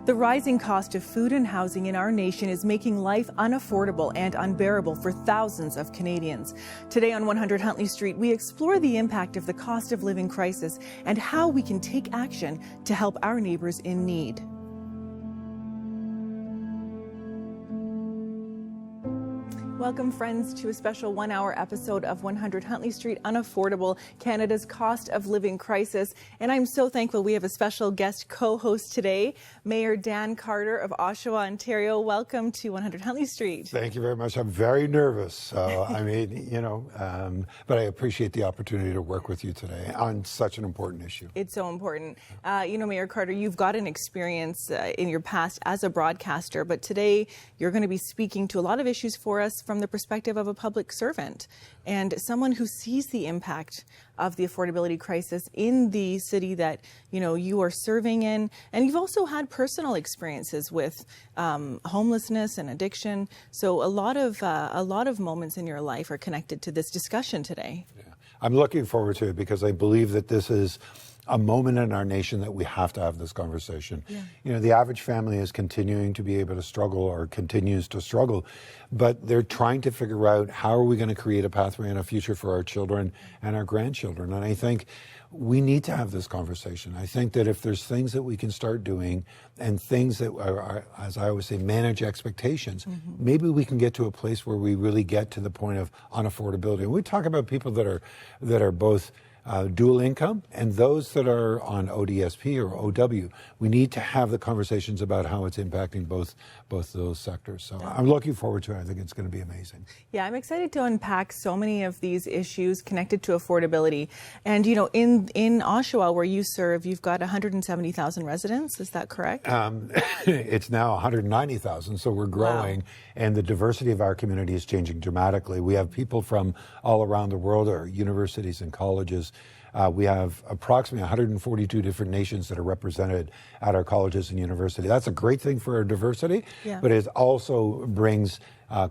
The rising cost of food and housing in our nation is making life unaffordable and unbearable for thousands of Canadians. Today on 100 Huntley Street, we explore the impact of the cost of living crisis and how we can take action to help our neighbors in need. Welcome, friends, to a special one-hour episode of 100 Huntley Street, Unaffordable, Canada's cost of living crisis. And I'm so thankful we have a special guest co-host today, Mayor Dan Carter of Oshawa, Ontario. Welcome to 100 Huntley Street. Thank you very much. I'm very nervous. But I appreciate the opportunity to work with you today on such an important issue. It's so important. Mayor Carter, you've got an experience in your past as a broadcaster, but today you're going to be speaking to a lot of issues for us from the perspective of a public servant and someone who sees the impact of the affordability crisis in the city that you are serving in, and you've also had personal experiences with homelessness and addiction. So a lot of moments in your life are connected to this discussion today. Yeah. I'm looking forward to it because I believe that this is a moment in our nation that we have to have this conversation. Yeah. The average family is continuing to be able to struggle or continues to struggle, but they're trying to figure out how are we going to create a pathway and a future for our children and our grandchildren. And I think we need to have this conversation. I think that if there's things that we can start doing and things that are, as I always say, manage expectations, maybe we can get to a place where we really get to the point of unaffordability. And we talk about people that are both dual income and those that are on ODSP or OW. We need to have the conversations about how it's impacting both those sectors. So I'm looking forward to it. I think it's going to be amazing. Yeah, I'm excited to unpack so many of these issues connected to affordability. And, in Oshawa, where you serve, you've got 170,000 residents. Is that correct? It's now 190,000, so we're growing. Wow. And the diversity of our community is changing dramatically. We have people from all around the world, our universities and colleges. We have approximately 142 different nations that are represented at our colleges and universities. That's a great thing for our diversity, but it also brings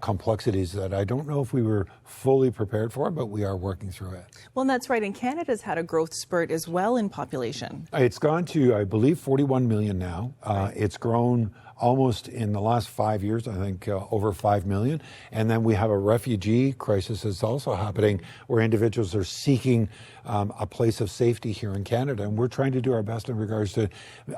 complexities that I don't know if we were fully prepared for, but we are working through it. Well, that's right. And Canada's had a growth spurt as well in population. It's gone to, I believe, 41 million now. It's grown almost in the last 5 years, I think over 5 million. And then we have a refugee crisis that's also happening where individuals are seeking a place of safety here in Canada. And we're trying to do our best in regards to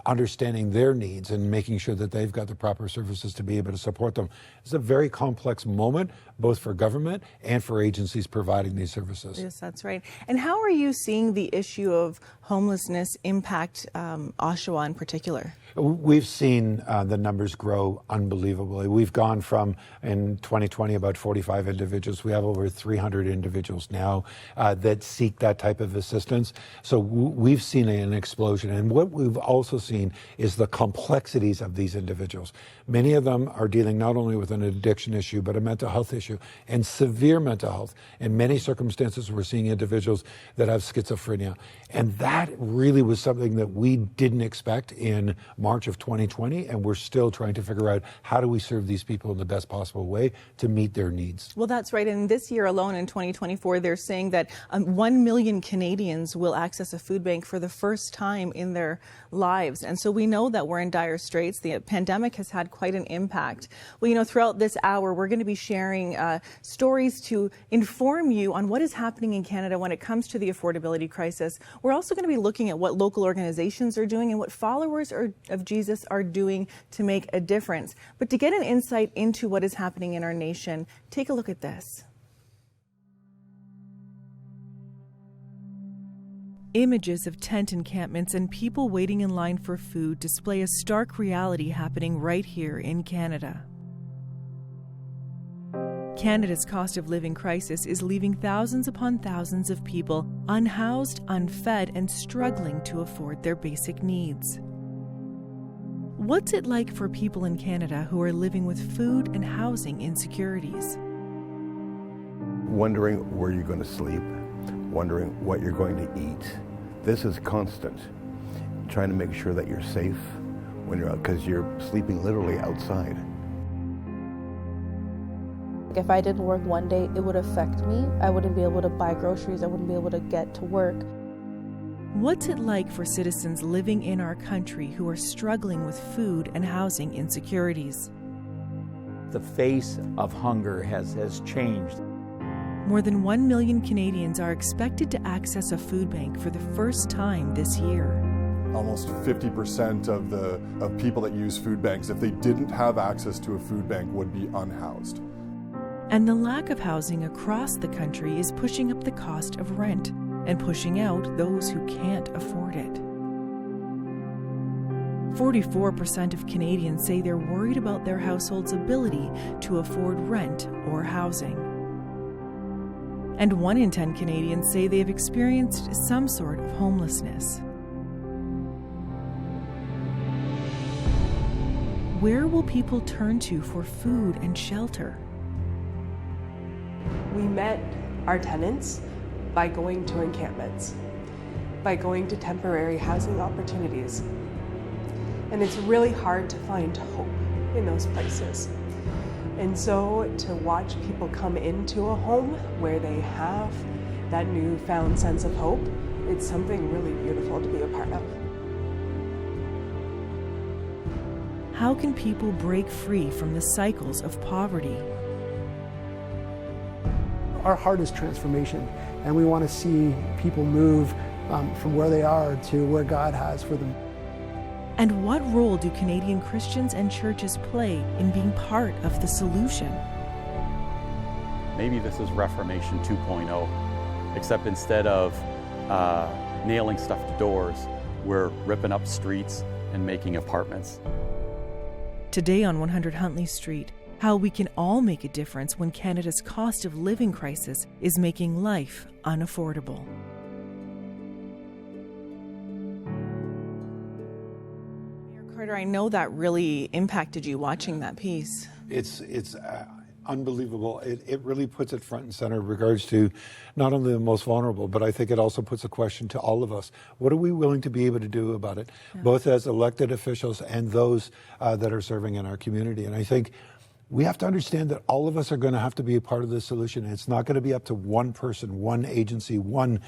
understanding their needs and making sure that they've got the proper services to be able to support them. It's a very complex moment, both for government and for agencies providing these services. Yes, that's right. And how are you seeing the issue of homelessness impact Oshawa in particular? We've seen the numbers grow unbelievably. We've gone from, in 2020, about 45 individuals. We have over 300 individuals now that seek that type of assistance. So we've seen an explosion. And what we've also seen is the complexities of these individuals. Many of them are dealing not only with an addiction issue, but a mental health issue and severe mental health. In many circumstances, we're seeing individuals that have schizophrenia. And that really was something that we didn't expect in March of 2020, and we're still trying to figure out how do we serve these people in the best possible way to meet their needs. Well, that's right. And this year alone, in 2024, they're saying that 1 million Canadians will access a food bank for the first time in their lives. And so we know that we're in dire straits. The pandemic has had quite an impact. Well, throughout this hour, we're going to be sharing stories to inform you on what is happening in Canada when it comes to the affordability crisis. We're also going to be looking at what local organizations are doing and what followers of Jesus are doing to make a difference. But to get an insight into what is happening in our nation, take a look at this. Images of tent encampments and people waiting in line for food display a stark reality happening right here in Canada. Canada's cost of living crisis is leaving thousands upon thousands of people unhoused, unfed, and struggling to afford their basic needs. What's it like for people in Canada who are living with food and housing insecurities? Wondering where you're going to sleep, wondering what you're going to eat. This is constant. Trying to make sure that you're safe when you're out, because you're sleeping literally outside. If I didn't work one day, it would affect me. I wouldn't be able to buy groceries. I wouldn't be able to get to work. What's it like for citizens living in our country who are struggling with food and housing insecurities? The face of hunger has changed. More than 1 million Canadians are expected to access a food bank for the first time this year. Almost 50% of people that use food banks, if they didn't have access to a food bank, would be unhoused. And the lack of housing across the country is pushing up the cost of rent and pushing out those who can't afford it. 44% of Canadians say they're worried about their household's ability to afford rent or housing. And 1 in 10 Canadians say they have experienced some sort of homelessness. Where will people turn to for food and shelter? We met our tenants by going to encampments, by going to temporary housing opportunities. And it's really hard to find hope in those places. And so to watch people come into a home where they have that newfound sense of hope, it's something really beautiful to be a part of. How can people break free from the cycles of poverty? Our heart is transformation, and we want to see people move from where they are to where God has for them. And what role do Canadian Christians and churches play in being part of the solution? Maybe this is Reformation 2.0, except instead of nailing stuff to doors, we're ripping up streets and making apartments. Today on 100 Huntley Street, how we can all make a difference when Canada's cost of living crisis is making life unaffordable. Carter, I know that really impacted you watching that piece. It's unbelievable. It really puts it front and center in regards to not only the most vulnerable, but I think it also puts a question to all of us. What are we willing to be able to do about it, both as elected officials and those that are serving in our community? And I think we have to understand that all of us are going to have to be a part of the solution. It's not going to be up to one person, one agency, one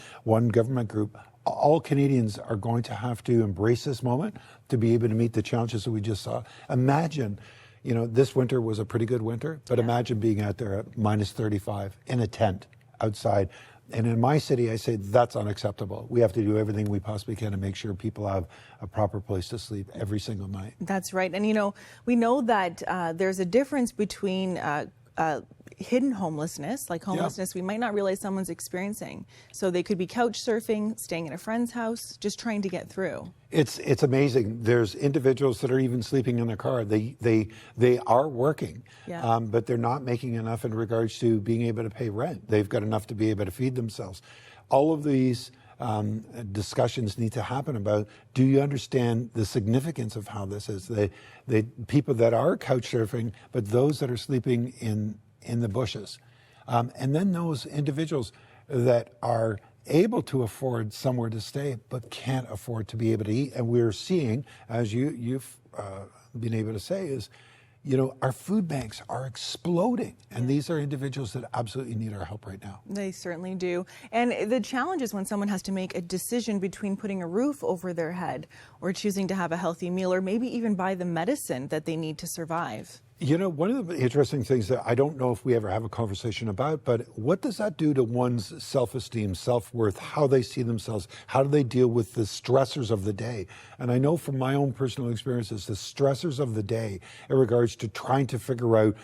government group. All Canadians are going to have to embrace this moment to be able to meet the challenges that we just saw. Imagine, this winter was a pretty good winter, but imagine being out there at minus 35 in a tent outside. And in my city, I say that's unacceptable. We have to do everything we possibly can to make sure people have a proper place to sleep every single night. That's right. And, we know that there's a difference between hidden homelessness, like homelessness we might not realize someone's experiencing. So they could be couch surfing, staying at a friend's house, just trying to get through. It's amazing. There's individuals that are even sleeping in their car. They are working, but they're not making enough in regards to being able to pay rent. They've got enough to be able to feed themselves. All of these discussions need to happen about, do you understand the significance of how this is? The people that are couch surfing, but those that are sleeping in the bushes. And then those individuals that are able to afford somewhere to stay, but can't afford to be able to eat. And we're seeing, as you've been able to say, is, our food banks are exploding. And these are individuals that absolutely need our help right now. They certainly do. And the challenge is when someone has to make a decision between putting a roof over their head or choosing to have a healthy meal, or maybe even buy the medicine that they need to survive. One of the interesting things that I don't know if we ever have a conversation about, but what does that do to one's self-esteem, self-worth, how they see themselves? How do they deal with the stressors of the day? And I know from my own personal experiences, the stressors of the day in regards to trying to figure out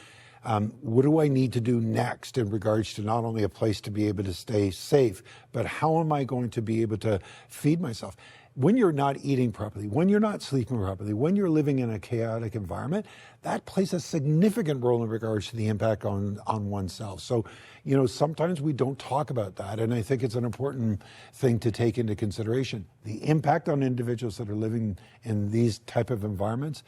what do I need to do next in regards to not only a place to be able to stay safe, but how am I going to be able to feed myself? When you're not eating properly, when you're not sleeping properly, when you're living in a chaotic environment, that plays a significant role in regards to the impact on oneself. So, sometimes we don't talk about that, and I think it's an important thing to take into consideration. The impact on individuals that are living in these type of environments,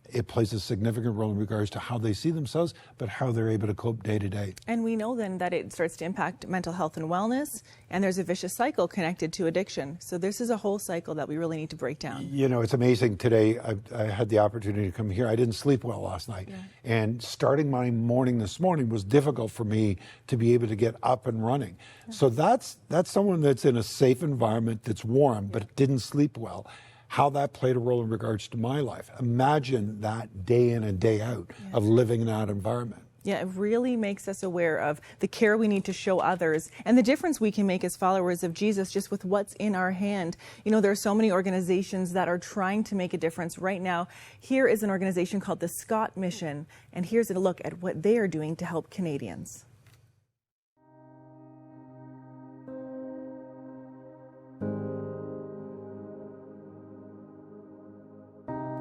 It plays a significant role in regards to how they see themselves, but how they're able to cope day to day. And we know then that it starts to impact mental health and wellness, and there's a vicious cycle connected to addiction. So this is a whole cycle that we really need to break down. You know, it's amazing. Today, I had the opportunity to come here. I didn't sleep well last night. Yeah. And starting my morning this morning was difficult for me to be able to get up and running. Yeah. So that's someone that's in a safe environment, that's warm, but didn't sleep well. How that played a role in regards to my life. Imagine that day in and day out of living in that environment. Yeah, it really makes us aware of the care we need to show others and the difference we can make as followers of Jesus just with what's in our hand. You know, there are so many organizations that are trying to make a difference right now. Here is an organization called the Scott Mission, and here's a look at what they are doing to help Canadians.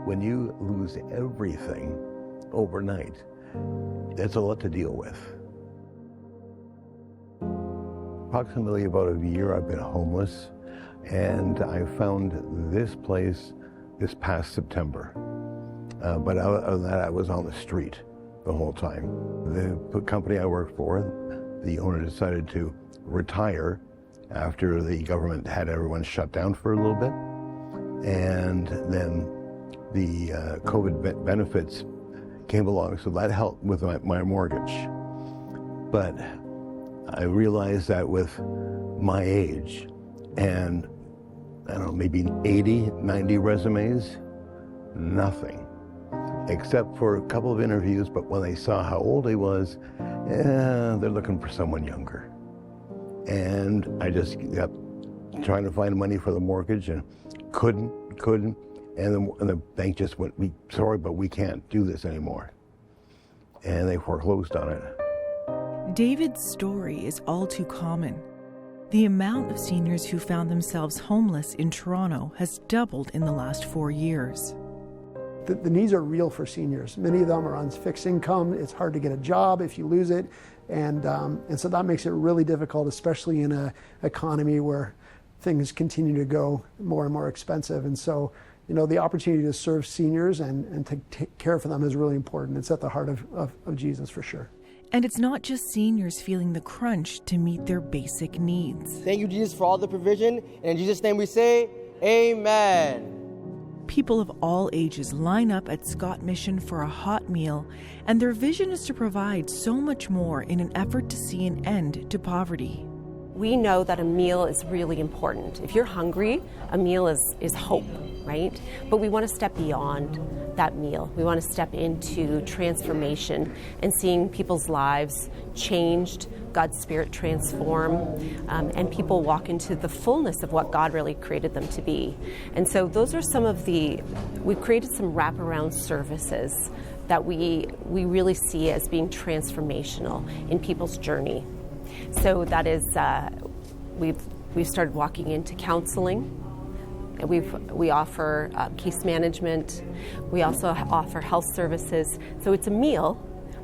When you lose everything overnight, that's a lot to deal with. Approximately about a year I've been homeless, and I found this place this past September. But other than that, I was on the street the whole time. The company I worked for, the owner decided to retire after the government had everyone shut down for a little bit, and then the COVID benefits came along, so that helped with my mortgage. But I realized that with my age and, I don't know, maybe 80, 90 resumes, nothing. Except for a couple of interviews, but when they saw how old I was, they're looking for someone younger. And I just kept trying to find money for the mortgage and couldn't. And the bank just went, sorry, but we can't do this anymore. And they foreclosed on it. David's story is all too common. The amount of seniors who found themselves homeless in Toronto has doubled in the last 4 years. The needs are real for seniors. Many of them are on fixed income. It's hard to get a job if you lose it. And so that makes it really difficult, especially in an economy where things continue to go more and more expensive. And so, you know, the opportunity to serve seniors and to take care for them is really important. It's at the heart of Jesus for sure. And it's not just seniors feeling the crunch to meet their basic needs. Thank you, Jesus, for all the provision. And in Jesus' name we say, amen. People of all ages line up at Scott Mission for a hot meal, and their vision is to provide so much more in an effort to see an end to poverty. We know that a meal is really important. If you're hungry, a meal is hope, right? But we want to step beyond that meal. We want to step into transformation and seeing people's lives changed, God's Spirit transform, and people walk into the fullness of what God really created them to be. And so those are some of we've created some wraparound services that we really see as being transformational in people's journey. So that is, we've started walking into counseling. We offer case management. We also offer health services. So it's a meal,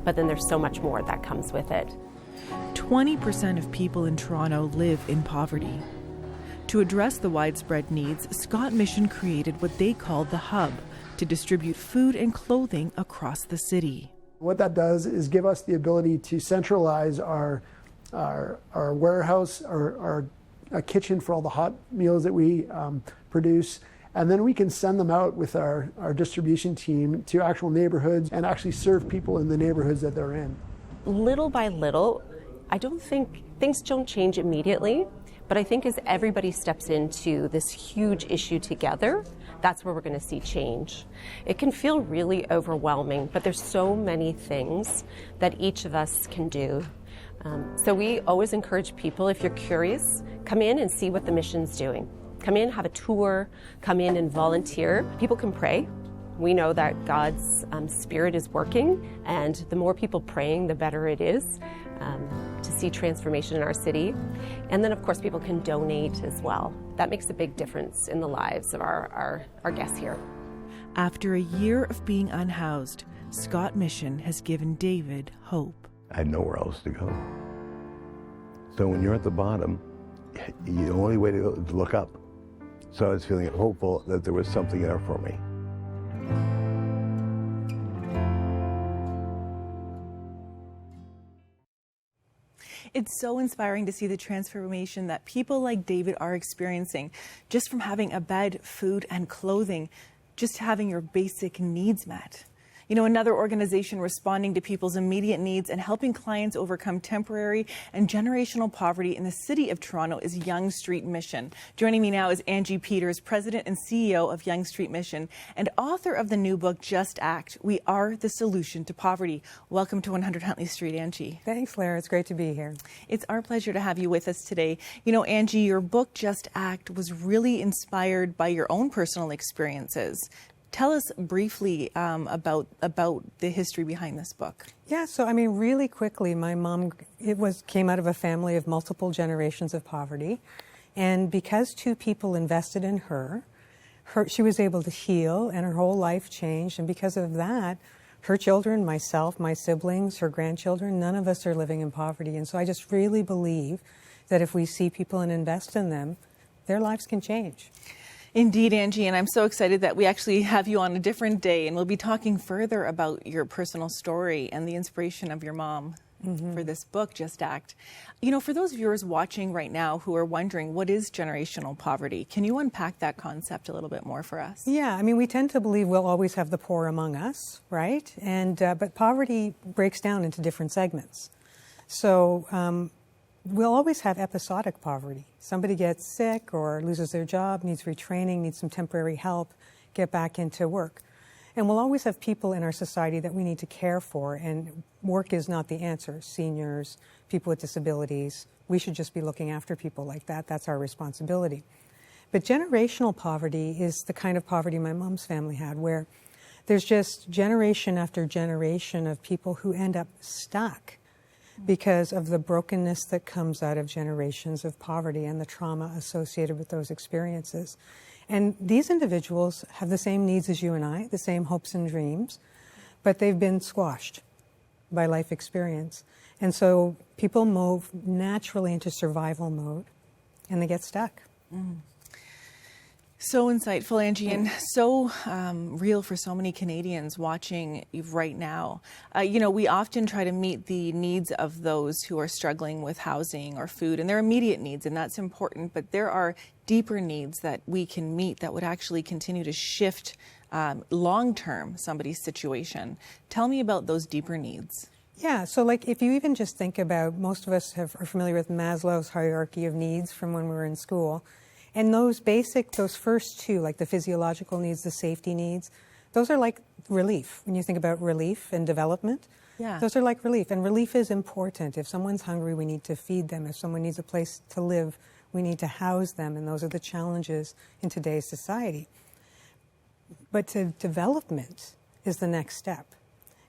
but then there's so much more that comes with it. 20% of people in Toronto live in poverty. To address the widespread needs, Scott Mission created what they called the Hub to distribute food and clothing across the city. What that does is give us the ability to centralize our warehouse, our kitchen for all the hot meals that we produce, and then we can send them out with our distribution team to actual neighborhoods and actually serve people in the neighborhoods that they're in. Little by little, I don't think things don't change immediately, but I think as everybody steps into this huge issue together, that's where we're going to see change. It can feel really overwhelming, but there's so many things that each of us can do. So we always encourage people, if you're curious, come in and see what the mission's doing. Come in, have a tour, come in and volunteer. People can pray. We know that God's Spirit is working, and the more people praying, the better it is to see transformation in our city. And then, of course, people can donate as well. That makes a big difference in the lives of our guests here. After a year of being unhoused, Scott Mission has given David hope. I had nowhere else to go. So when you're at the bottom, the only way to go is to look up. So I was feeling hopeful that there was something there for me. It's so inspiring to see the transformation that people like David are experiencing just from having a bed, food, and clothing, just having your basic needs met. You know, another organization responding to people's immediate needs and helping clients overcome temporary and generational poverty in the city of Toronto is Yonge Street Mission. Joining me now is Angie Peters, President and CEO of Yonge Street Mission and author of the new book, Just Act, We Are the Solution to Poverty. Welcome to 100 Huntley Street, Angie. Thanks, Lara. It's great to be here. It's our pleasure to have you with us today. You know, Angie, your book, Just Act, was really inspired by your own personal experiences. Tell us briefly about the history behind this book. Yeah, so I mean, really quickly, my mom came out of a family of multiple generations of poverty, and because two people invested in her, she was able to heal, and her whole life changed. And because of that, her children, myself, my siblings, her grandchildren, none of us are living in poverty. And so I just really believe that if we see people and invest in them, their lives can change. Indeed, Angie, and I'm so excited that we actually have you on a different day, and we'll be talking further about your personal story and the inspiration of your mom for this book, Just Act. You know, for those viewers watching right now who are wondering, what is generational poverty? Can you unpack that concept a little bit more for us? Yeah, I mean, we tend to believe we'll always have the poor among us, right? And but poverty breaks down into different segments. So we'll always have episodic poverty. Somebody gets sick or loses their job, needs retraining, needs some temporary help, get back into work. And we'll always have people in our society that we need to care for, and work is not the answer. Seniors, people with disabilities, we should just be looking after people like that. That's our responsibility. But generational poverty is the kind of poverty my mom's family had, where there's just generation after generation of people who end up stuck because of the brokenness that comes out of generations of poverty and the trauma associated with those experiences. And these individuals have the same needs as you and I, the same hopes and dreams, but they've been squashed by life experience. And so people move naturally into survival mode and they get stuck. So insightful, Angie, and so real for so many Canadians watching right now. You know, we often try to meet the needs of those who are struggling with housing or food and their immediate needs, and that's important. But there are deeper needs that we can meet that would actually continue to shift long-term somebody's situation. Tell me about those deeper needs. Yeah, so like if you even just think about, most of us are familiar with Maslow's hierarchy of needs from when we were in school. And those first two, like the physiological needs, the safety needs, those are like relief. When you think about relief and development, those are like relief. And relief is important. If someone's hungry, we need to feed them. If someone needs a place to live, we need to house them. And those are the challenges in today's society. But development is the next step.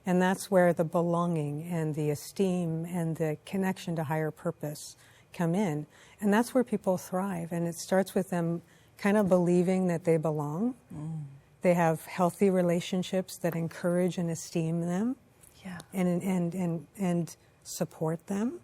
And that's where the belonging and the esteem and the connection to higher purpose come in. And that's where people thrive. And it starts with them kind of believing that they belong. They have healthy relationships that encourage and esteem them and support them.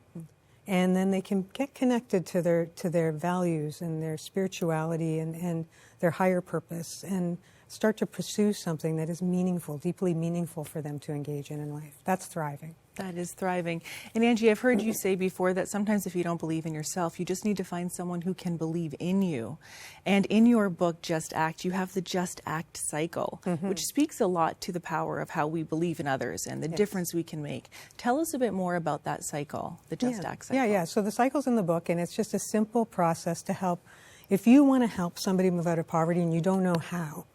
And then they can get connected to their values and their spirituality and their higher purpose and start to pursue something that is meaningful, deeply meaningful for them to engage in life. That's thriving. That is thriving. And Angie, I've heard you say before that sometimes if you don't believe in yourself, you just need to find someone who can believe in you. And in your book, Just Act, you have the Just Act cycle, which speaks a lot to the power of how we believe in others and the difference we can make. Tell us a bit more about that cycle, the Just Act cycle. Yeah. So the cycle's in the book, and it's just a simple process to help. If you want to help somebody move out of poverty and you don't know how,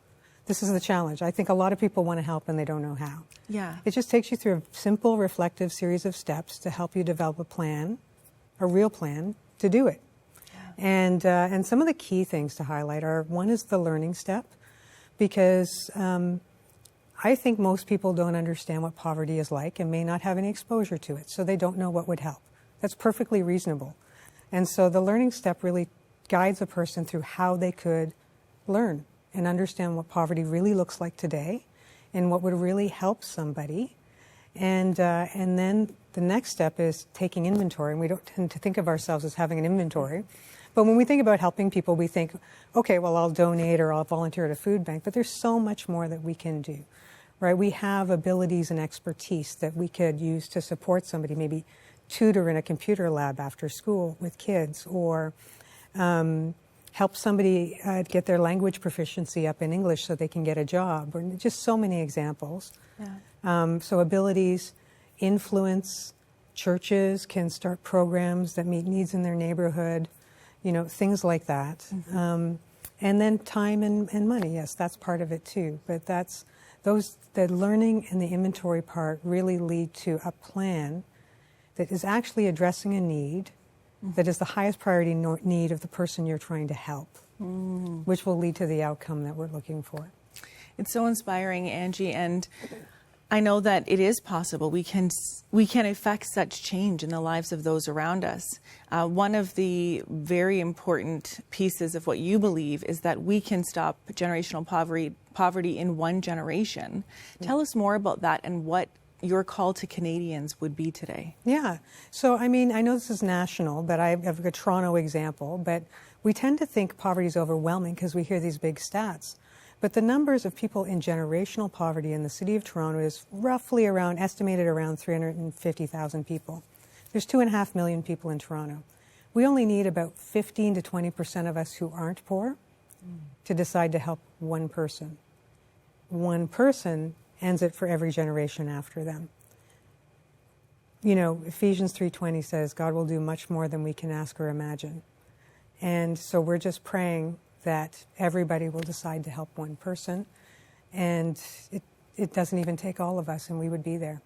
this is the challenge. I think a lot of people want to help and they don't know how. Yeah. It just takes you through a simple, reflective series of steps to help you develop a plan, a real plan, to do it. Yeah. And some of the key things to highlight are, one is the learning step, because I think most people don't understand what poverty is like and may not have any exposure to it, so they don't know what would help. That's perfectly reasonable. And so the learning step really guides a person through how they could learn and understand what poverty really looks like today and what would really help somebody. And then the next step is taking inventory. And we don't tend to think of ourselves as having an inventory. But when we think about helping people, we think, okay, well, I'll donate or I'll volunteer at a food bank. But there's so much more that we can do, right? We have abilities and expertise that we could use to support somebody, maybe tutor in a computer lab after school with kids, or help somebody get their language proficiency up in English so they can get a job, or just so many examples. Yeah. So abilities, influence, churches can start programs that meet needs in their neighborhood, things like that. Mm-hmm. And then time and money, yes, that's part of it too. But the learning and the inventory part really lead to a plan that is actually addressing a need that is the highest priority need of the person you're trying to help, which will lead to the outcome that we're looking for. It's so inspiring, Angie, and I know that it is possible. We can affect such change in the lives of those around us. One of the very important pieces of what you believe is that we can stop generational poverty in one generation. Tell us more about that and what your call to Canadians would be today. Yeah. So, I know this is national, but I have a Toronto example, but we tend to think poverty is overwhelming because we hear these big stats. But the numbers of people in generational poverty in the city of Toronto is roughly estimated around 350,000 people. There's 2.5 million people in Toronto. We only need about 15 to 20% of us who aren't poor to decide to help one person. One person ends it for every generation after them. Ephesians 3:20 says, God will do much more than we can ask or imagine. And so we're just praying that everybody will decide to help one person. And it doesn't even take all of us, and we would be there.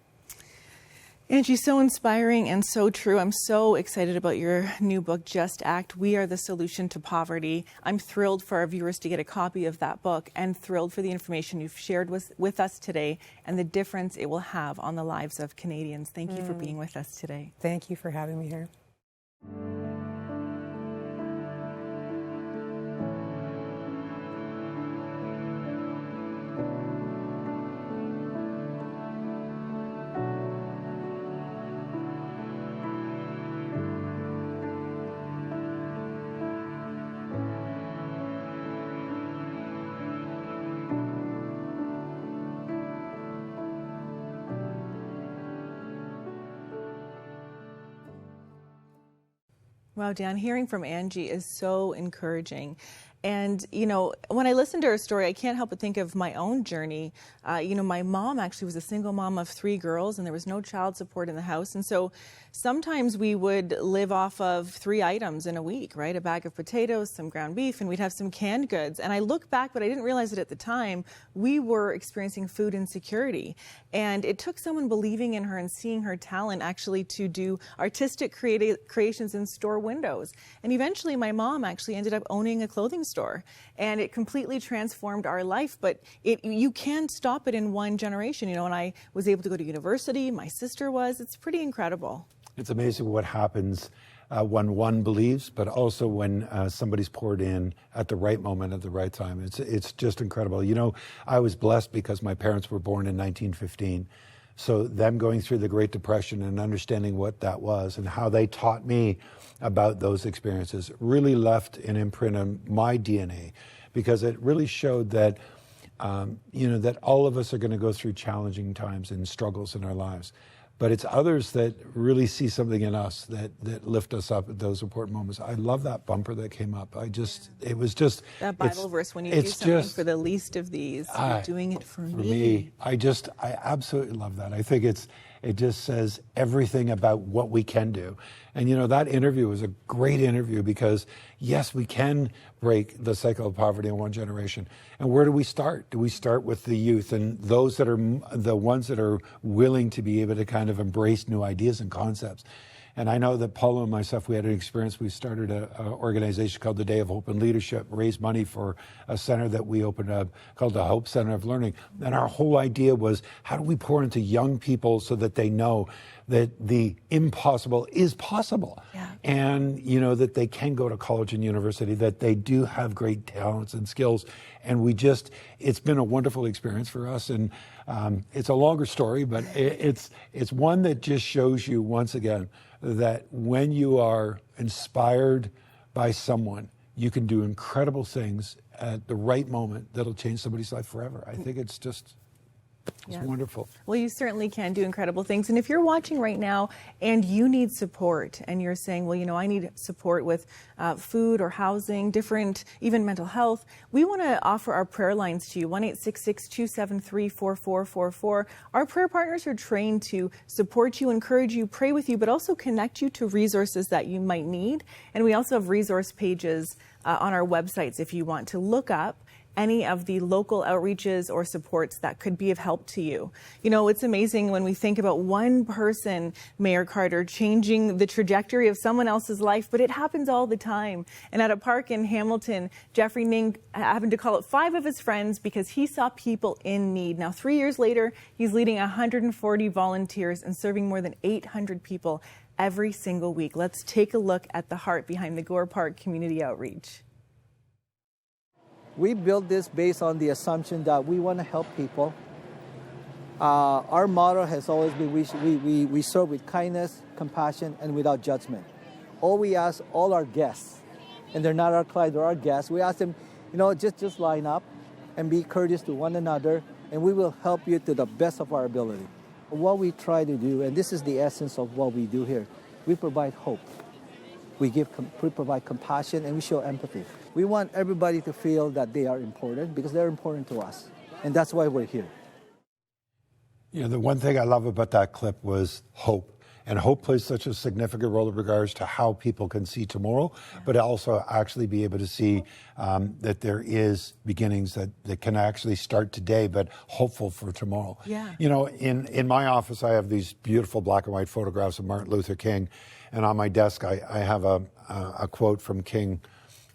Angie, so inspiring and so true. I'm so excited about your new book, Just Act. We are the solution to poverty. I'm thrilled for our viewers to get a copy of that book, and thrilled for the information you've shared with us today and the difference it will have on the lives of Canadians. Thank you for being with us today. Thank you for having me here. Wow, Dan, hearing from Angie is so encouraging. And, when I listen to her story, I can't help but think of my own journey. My mom actually was a single mom of 3 girls, and there was no child support in the house. And so sometimes we would live off of 3 items in a week, right? A bag of potatoes, some ground beef, and we'd have some canned goods. And I look back, but I didn't realize it at the time, we were experiencing food insecurity. And it took someone believing in her and seeing her talent actually to do artistic creations in store windows. And eventually my mom actually ended up owning a clothing store, and it completely transformed our life. But you can stop it in one generation, and I was able to go to university. My sister was. It's pretty incredible. It's amazing what happens when one believes, but also when somebody's poured in at the right moment at the right time. It's just incredible. I was blessed because my parents were born in 1915. So them going through the Great Depression and understanding what that was and how they taught me about those experiences really left an imprint on my DNA, because it really showed that, that all of us are going to go through challenging times and struggles in our lives. But it's others that really see something in us that lift us up at those important moments. I love that bumper that came up. It was just... That Bible verse, when you do something for the least of these, you're doing it for me. I absolutely love that. I think it just says everything about what we can do. And that interview was a great interview because, yes, we can break the cycle of poverty in one generation. And where do we start? Do we start with the youth and those that are the ones that are willing to be able to kind of embrace new ideas and concepts? And I know that Paula and myself, we had an experience. We started an organization called the Day of Hope and Leadership, raised money for a center that we opened up called the Hope Center of Learning. And our whole idea was, how do we pour into young people so that they know that the impossible is possible? Yeah. And, that they can go to college and university, that they do have great talents and skills. And it's been a wonderful experience for us. And it's a longer story, but it's one that just shows you once again that when you are inspired by someone, you can do incredible things at the right moment that'll change somebody's life forever. I think it's just It's wonderful. Well, you certainly can do incredible things. And if you're watching right now and you need support and you're saying, well, I need support with food or housing, different, even mental health, we want to offer our prayer lines to you, 1-866-273-4444. Our prayer partners are trained to support you, encourage you, pray with you, but also connect you to resources that you might need. And we also have resource pages on our websites if you want to look up any of the local outreaches or supports that could be of help to you. It's amazing when we think about one person, Mayor Carter, changing the trajectory of someone else's life, but it happens all the time. And at a park in Hamilton, Jeffery Ing happened to call up 5 of his friends because he saw people in need. Now, 3 years later, he's leading 140 volunteers and serving more than 800 people every single week. Let's take a look at the heart behind the Gore Park Community Outreach. We built this based on the assumption that we want to help people. Our motto has always been we serve with kindness, compassion, and without judgment. All we ask all our guests, and they're not our clients, they're our guests, we ask them, just line up and be courteous to one another, and we will help you to the best of our ability. What we try to do, and this is the essence of what we do here, we provide hope. We provide compassion, and we show empathy. We want everybody to feel that they are important because they're important to us. And that's why we're here. The one thing I love about that clip was hope. And hope plays such a significant role in regards to how people can see tomorrow, but also actually be able to see that there is beginnings that can actually start today, but hopeful for tomorrow. Yeah. In my office, I have these beautiful black and white photographs of Martin Luther King. And on my desk, I have a quote from King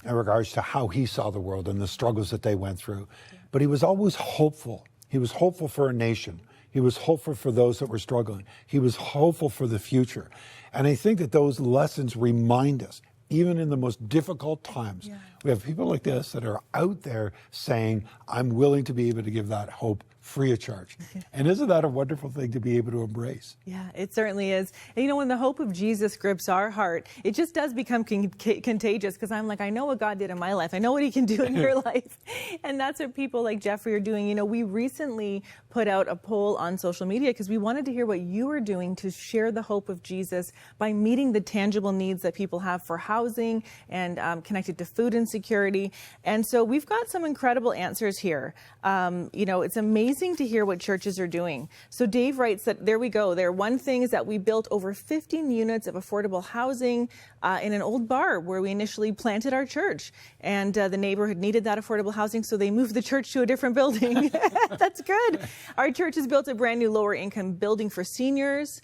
in regards to how he saw the world and the struggles that they went through. But he was always hopeful. He was hopeful for a nation. He was hopeful for those that were struggling. He was hopeful for the future. And I think that those lessons remind us, even in the most difficult times, we have people like this that are out there saying, I'm willing to be able to give that hope free of charge. And isn't that a wonderful thing to be able to embrace? Yeah, it certainly is. And when the hope of Jesus grips our heart, it just does become contagious, because I'm like, I know what God did in my life. I know what he can do in your life. And that's what people like Jeffrey are doing. We recently put out a poll on social media because we wanted to hear what you were doing to share the hope of Jesus by meeting the tangible needs that people have for housing and connected to food insecurity. And so we've got some incredible answers here. It's amazing to hear what churches are doing. So Dave writes that, there we go. One thing is that we built over 15 units of affordable housing in an old bar where we initially planted our church. And the neighborhood needed that affordable housing, so they moved the church to a different building. That's good. Our church has built a brand new lower income building for seniors.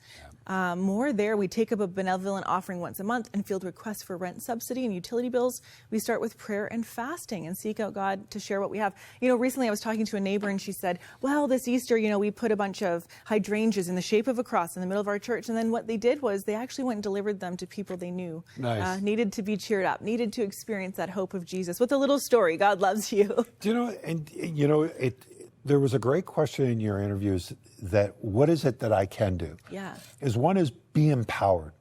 More there. We take up a benevolent offering once a month and field requests for rent subsidy and utility bills. We start with prayer and fasting and seek out God to share what we have. Recently I was talking to a neighbor and she said, well, this Easter, we put a bunch of hydrangeas in the shape of a cross in the middle of our church. And then what they did was they actually went and delivered them to people they knew needed to be cheered up, needed to experience that hope of Jesus with a little story. God loves you. There was a great question in your interviews that what is it that I can do? Yeah. One is be empowered.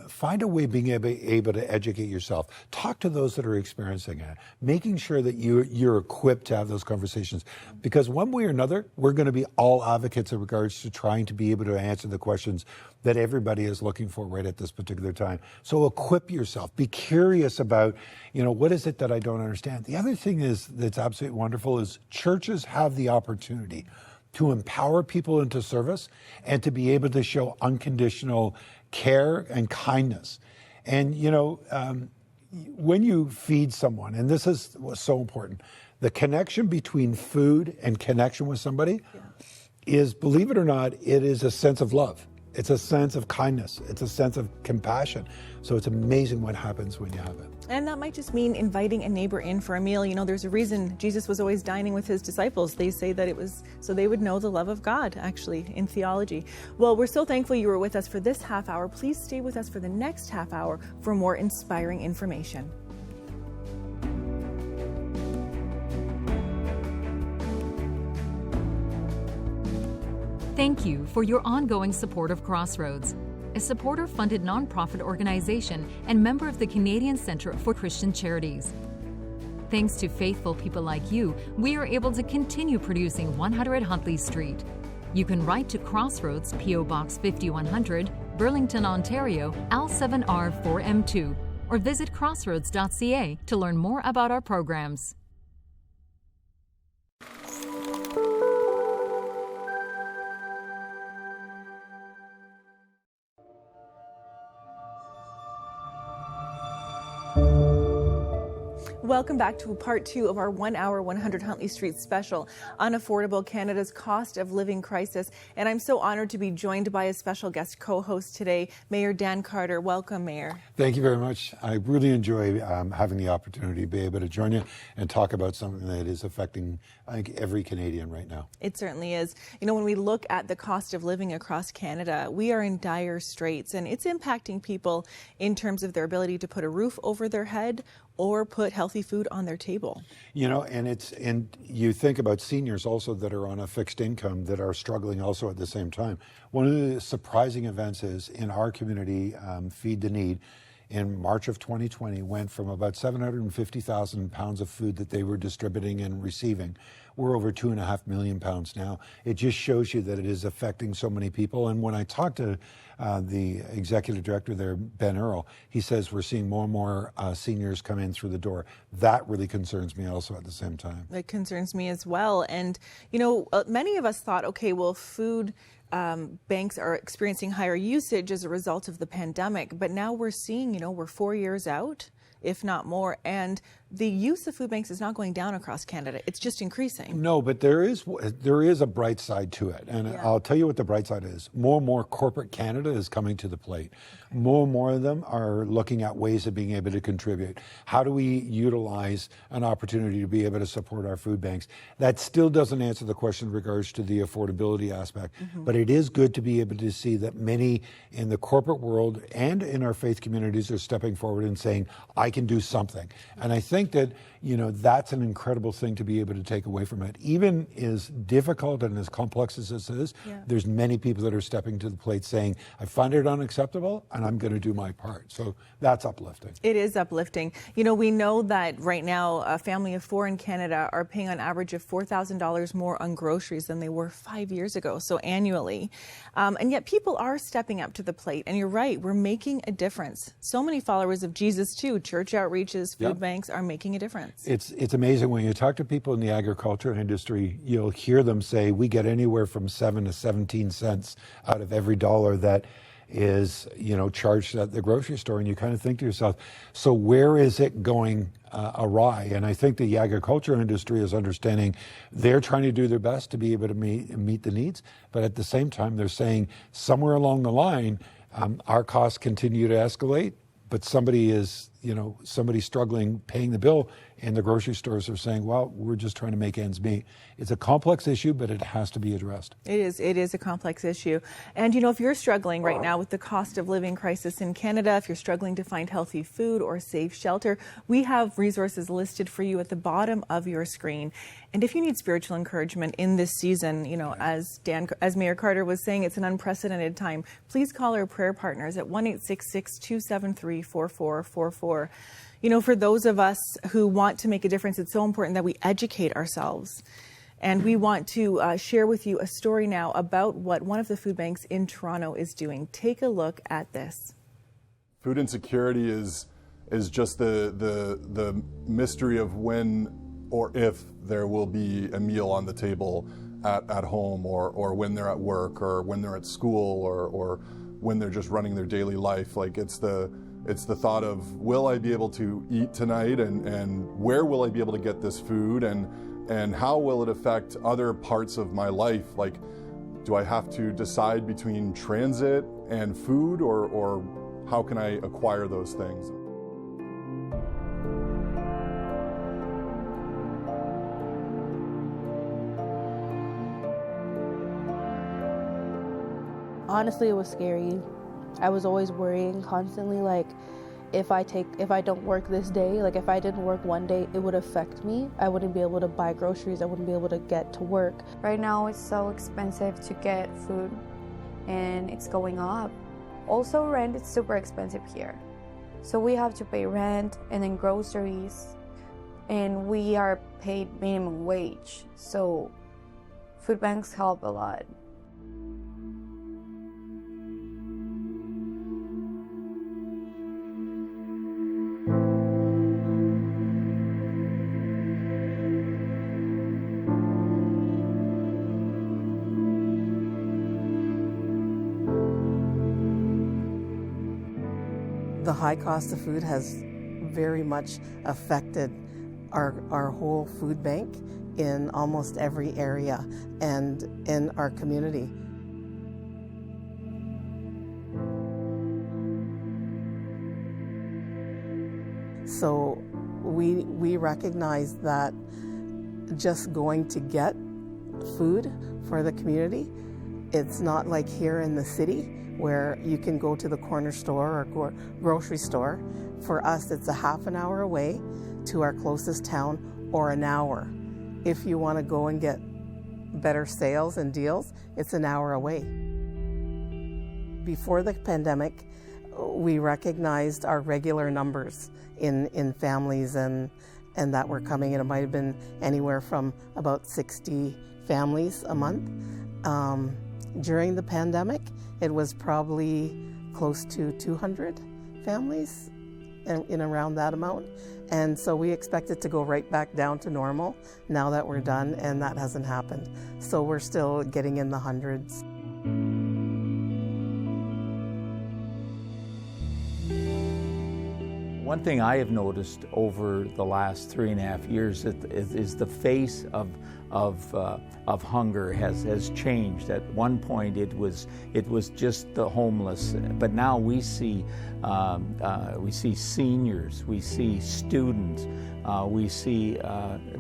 Find a way of being able to educate yourself. Talk to those that are experiencing it. Making sure that you're equipped to have those conversations. Because one way or another, we're going to be all advocates in regards to trying to be able to answer the questions that everybody is looking for right at this particular time. So equip yourself. Be curious about, what is it that I don't understand? The other thing that's absolutely wonderful is churches have the opportunity to empower people into service and to be able to show unconditional care and kindness. And, when you feed someone, and this is what's so important, the connection between food and connection with somebody is, believe it or not, it is a sense of love. It's a sense of kindness. It's a sense of compassion. So it's amazing what happens when you have it. And that might just mean inviting a neighbor in for a meal. There's a reason Jesus was always dining with his disciples. They say that it was so they would know the love of God, actually, in theology. Well, we're so thankful you were with us for this half hour. Please stay with us for the next half hour for more inspiring information. Thank you for your ongoing support of Crossroads, a supporter-funded nonprofit organization and member of the Canadian Centre for Christian Charities. Thanks to faithful people like you, we are able to continue producing 100 Huntley Street. You can write to Crossroads, P.O. Box 5100, Burlington, Ontario, L7R 4M2, or visit crossroads.ca to learn more about our programs. Welcome back to part 2 of our 1 hour 100 Huntley Street special, Unaffordable, Canada's Cost of Living Crisis. And I'm so honored to be joined by a special guest co-host today, Mayor Dan Carter. Welcome, Mayor. Thank you very much. I really enjoy having the opportunity to be able to join you and talk about something that is affecting, I think, every Canadian right now. It certainly is. You know, when we look at the cost of living across Canada, we are in dire straits, and it's impacting people in terms of their ability to put a roof over their head or put healthy food on their table. You know, and you think about seniors also that are on a fixed income that are struggling also at the same time. One of the surprising events is in our community, Feed the Need, in March of 2020 went from about 750,000 pounds of food that they were distributing and receiving. We're over 2.5 million pounds now. It just shows you that it is affecting so many people. And when I talked to the executive director there, Ben Earl, he says we're seeing more and more seniors come in through the door. That really concerns me also at the same time. It concerns me as well. And, you know, many of us thought, okay, well, food banks are experiencing higher usage as a result of the pandemic. But now we're seeing, you know, we're 4 years out, if not more, and the use of food banks is not going down across Canada. It's just increasing. No, but there is a bright side to it. And yeah. I'll tell you what the bright side is. More and more corporate Canada is coming to the plate. Okay. More and more of them are looking at ways of being able to contribute. How do we utilize an opportunity to be able to support our food banks? That still doesn't answer the question in regards to the affordability aspect. Mm-hmm. But it is good to be able to see that many in the corporate world and in our faith communities are stepping forward and saying, I can do something. And I think that, you know, that's an incredible thing to be able to take away from it. Even as difficult and as complex as this is, there's many people that are stepping to the plate saying, I find it unacceptable and I'm going to do my part. So that's uplifting. It is uplifting. You know, we know that right now a family of 4 in Canada are paying on average of $4,000 more on groceries than they were 5 years ago, so annually. And yet people are stepping up to the plate. And you're right, we're making a difference. So many followers of Jesus too, church outreaches, food banks are making a difference. It's amazing when you talk to people in the agriculture industry, you'll hear them say we get anywhere from 7 to 17 cents out of every dollar that is, you know, charged at the grocery store. And you kind of think to yourself, so where is it going awry? And I think the agriculture industry is understanding they're trying to do their best to be able to meet the needs. But at the same time, they're saying somewhere along the line, our costs continue to escalate, but somebody's struggling paying the bill, and the grocery stores are saying, well, we're just trying to make ends meet. It's a complex issue, but it has to be addressed. It is a complex issue. And, you know, if you're struggling right now with the cost of living crisis in Canada, if you're struggling to find healthy food or safe shelter, we have resources listed for you at the bottom of your screen. And if you need spiritual encouragement in this season, you know, as Mayor Carter was saying, it's an unprecedented time. Please call our prayer partners at 1-866-273-4444. You know, for those of us who want to make a difference, it's so important that we educate ourselves. And we want to share with you a story now about what one of the food banks in Toronto is doing. Take a look at this. Food insecurity is just the mystery of when or if there will be a meal on the table at home, or when they're at work, or when they're at school, or when they're just running their daily life. Like it's the thought of, will I be able to eat tonight, and where will I be able to get this food, and how will it affect other parts of my life? Like, do I have to decide between transit and food, or how can I acquire those things? Honestly, it was scary. I was always worrying constantly, like, if I don't work this day, like if I didn't work one day, it would affect me. I wouldn't be able to buy groceries. I wouldn't be able to get to work. Right now it's so expensive to get food, and it's going up. Also, rent is super expensive here. So we have to pay rent and then groceries. and we are paid minimum wage, so food banks help a lot. The high cost of food has very much affected our whole food bank in almost every area and in our community. So we recognize that just going to get food for the community, it's not like here in the city where you can go to the corner store or grocery store. For us, it's a half an hour away to our closest town, or an hour. If you want to go and get better sales and deals, it's an hour away. Before the pandemic, we recognized our regular numbers in families and that were coming in. It might have been anywhere from about 60 families a month. During the pandemic, it was probably close to 200 families in around that amount. And so we expect it to go right back down to normal now that we're done, and that hasn't happened. So we're still getting in the hundreds. One thing I have noticed over the last 3.5 years is the face of hunger has changed. At one point, it was just the homeless, but now we see seniors, we see students, we see,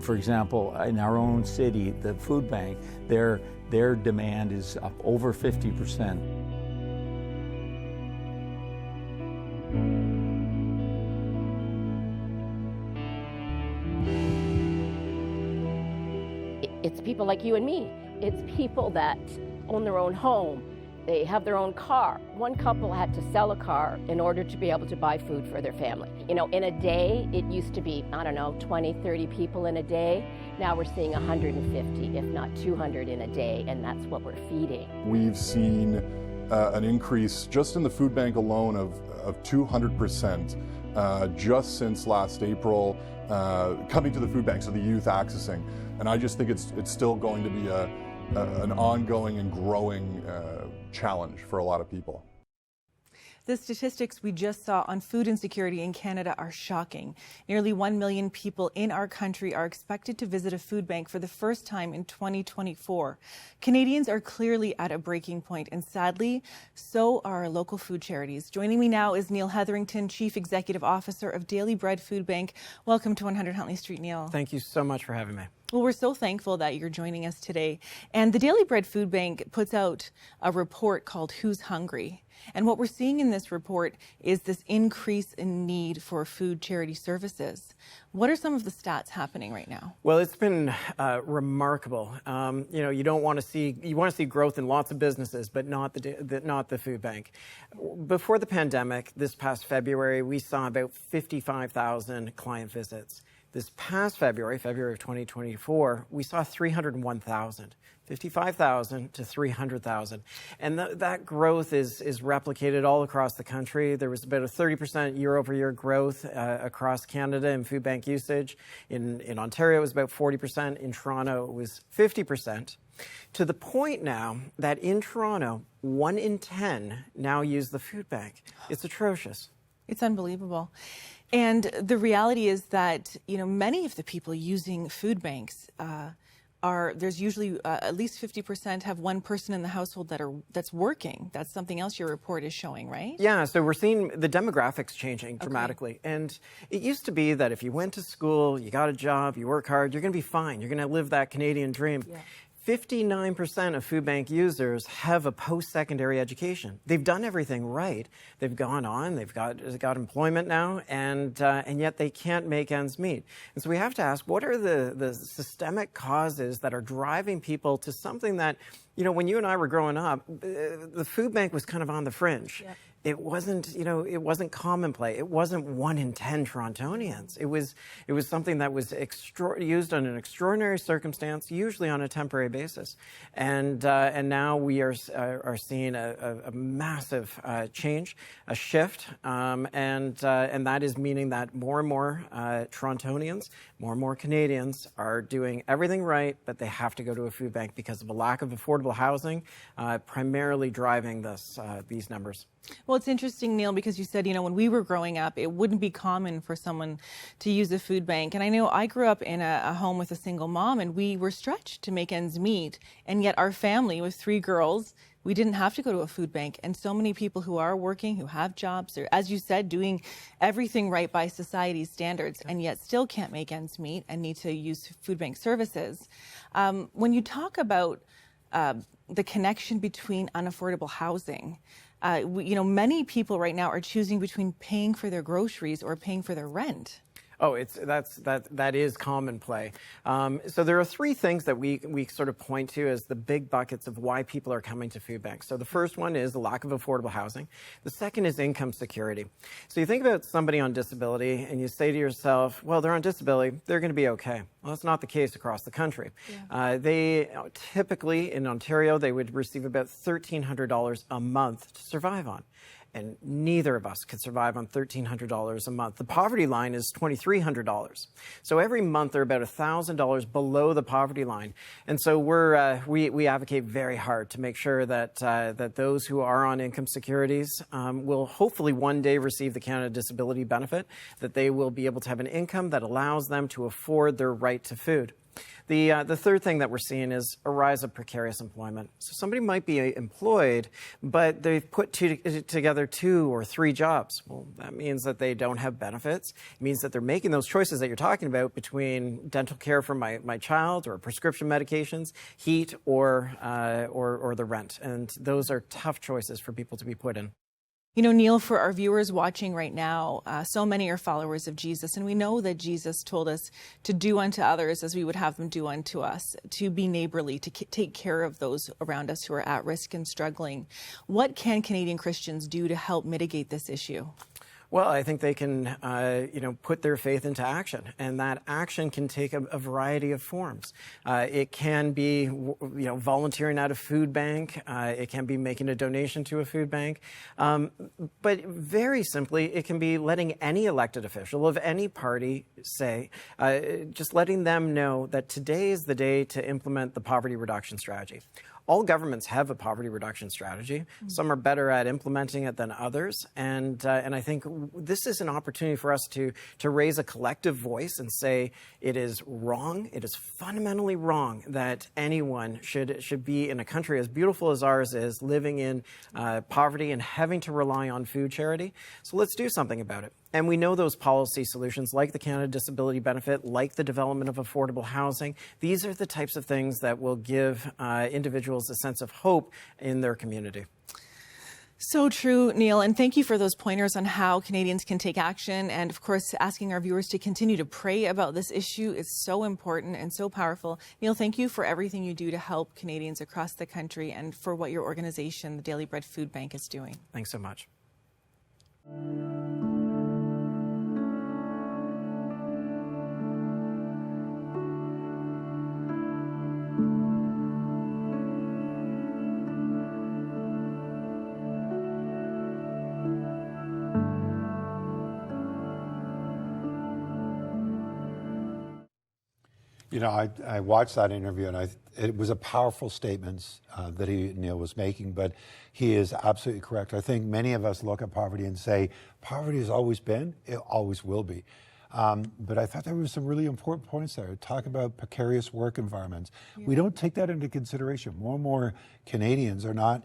for example, in our own city, the food bank, their demand is up over 50%. It's people like you and me. It's people that own their own home. They have their own car. One couple had to sell a car in order to be able to buy food for their family. You know, in a day, it used to be, 20, 30 people in a day. Now we're seeing 150, if not 200 in a day, and that's what we're feeding. We've seen an increase just in the food bank alone of 200% just since last April, coming to the food bank, so the youth accessing. And I just think it's still going to be an ongoing and growing challenge for a lot of people. The statistics we just saw on food insecurity in Canada are shocking. Nearly 1 million people in our country are expected to visit a food bank for the first time in 2024. Canadians are clearly at a breaking point, and sadly, so are our local food charities. Joining me now is Neil Hetherington, Chief Executive Officer of Daily Bread Food Bank. Welcome to 100 Huntley Street, Neil. Thank you so much for having me. Well, we're so thankful that you're joining us today. And the Daily Bread Food Bank puts out a report called Who's Hungry? And what we're seeing in this report is this increase in need for food charity services. What are some of the stats happening right now? Well, it's been remarkable. You want to see growth in lots of businesses, but not the food bank. Before the pandemic, this past February, we saw about 55,000 client visits. This past February of 2024, we saw 301,000, 55,000 to 300,000. And that growth is replicated all across the country. There was about a 30% year-over-year growth across Canada in food bank usage. In Ontario, it was about 40%. In Toronto, it was 50%. To the point now that in Toronto, 1 in 10 now use the food bank. It's atrocious. It's unbelievable. And the reality is that, many of the people using food banks there's usually at least 50% have one person in the household that's working. That's something else your report is showing, right? Yeah, so we're seeing the demographics changing dramatically. Okay. And it used to be that if you went to school, you got a job, you work hard, you're going to be fine. You're going to live that Canadian dream. Yeah. 59% of food bank users have a post-secondary education. They've done everything right. They've gone on, they've got employment now, and yet they can't make ends meet. And so we have to ask, what are the systemic causes that are driving people to something that, when you and I were growing up, the food bank was kind of on the fringe. Yep. it wasn't, it wasn't commonplace. It wasn't 1 in 10 Torontonians. It was something that was used on an extraordinary circumstance, usually on a temporary basis. And now we are seeing a massive change, a shift, and that is meaning that more and more Torontonians, more and more Canadians are doing everything right, but they have to go to a food bank because of a lack of affordable housing, primarily driving these numbers. Well, it's interesting, Neil, because you said, when we were growing up, it wouldn't be common for someone to use a food bank. And I know I grew up in a home with a single mom, and we were stretched to make ends meet. And yet our family with 3 girls, we didn't have to go to a food bank. And so many people who are working, who have jobs, or, as you said, doing everything right by society's standards, and yet still can't make ends meet and need to use food bank services. When you talk about the connection between unaffordable housing, many people right now are choosing between paying for their groceries or paying for their rent. Oh, that is common play. So there are 3 things that we sort of point to as the big buckets of why people are coming to food banks. So the first one is the lack of affordable housing. The second is income security. So you think about somebody on disability and you say to yourself, well, they're on disability, they're going to be okay. Well, that's not the case across the country. Yeah. They typically, in Ontario, they would receive about $1,300 a month to survive on. And neither of us could survive on $1,300 a month. The poverty line is $2,300. So every month they're about $1,000 below the poverty line. And so we advocate very hard to make sure that that those who are on income securities will hopefully one day receive the Canada Disability Benefit, that they will be able to have an income that allows them to afford their right to food. The third thing that we're seeing is a rise of precarious employment. So somebody might be employed, but they've put together 2 or 3 jobs. Well, that means that they don't have benefits. It means that they're making those choices that you're talking about between dental care for my child, or prescription medications, heat, or the rent. And those are tough choices for people to be put in. Neil, for our viewers watching right now, so many are followers of Jesus, and we know that Jesus told us to do unto others as we would have them do unto us, to be neighborly, to take care of those around us who are at risk and struggling. What can Canadian Christians do to help mitigate this issue? Well, I think they can, put their faith into action, and that action can take a variety of forms. It can be, volunteering at a food bank. It can be making a donation to a food bank. But very simply, it can be letting any elected official of any party say, just letting them know that today is the day to implement the poverty reduction strategy. All governments have a poverty reduction strategy. Some are better at implementing it than others. And I think this is an opportunity for us to raise a collective voice and say it is wrong, it is fundamentally wrong that anyone should be in a country as beautiful as ours is, living in poverty and having to rely on food charity. So let's do something about it. And we know those policy solutions, like the Canada Disability Benefit, like the development of affordable housing, these are the types of things that will give individuals a sense of hope in their community. So true, Neil, and thank you for those pointers on how Canadians can take action. And of course, asking our viewers to continue to pray about this issue is so important and so powerful. Neil, thank you for everything you do to help Canadians across the country and for what your organization, the Daily Bread Food Bank, is doing. Thanks so much. I watched that interview, and it was a powerful statement that Neil was making, but he is absolutely correct. I think many of us look at poverty and say, poverty has always been, it always will be. But I thought there were some really important points there. Talk about precarious work environments. Yeah. We don't take that into consideration. More and more Canadians are not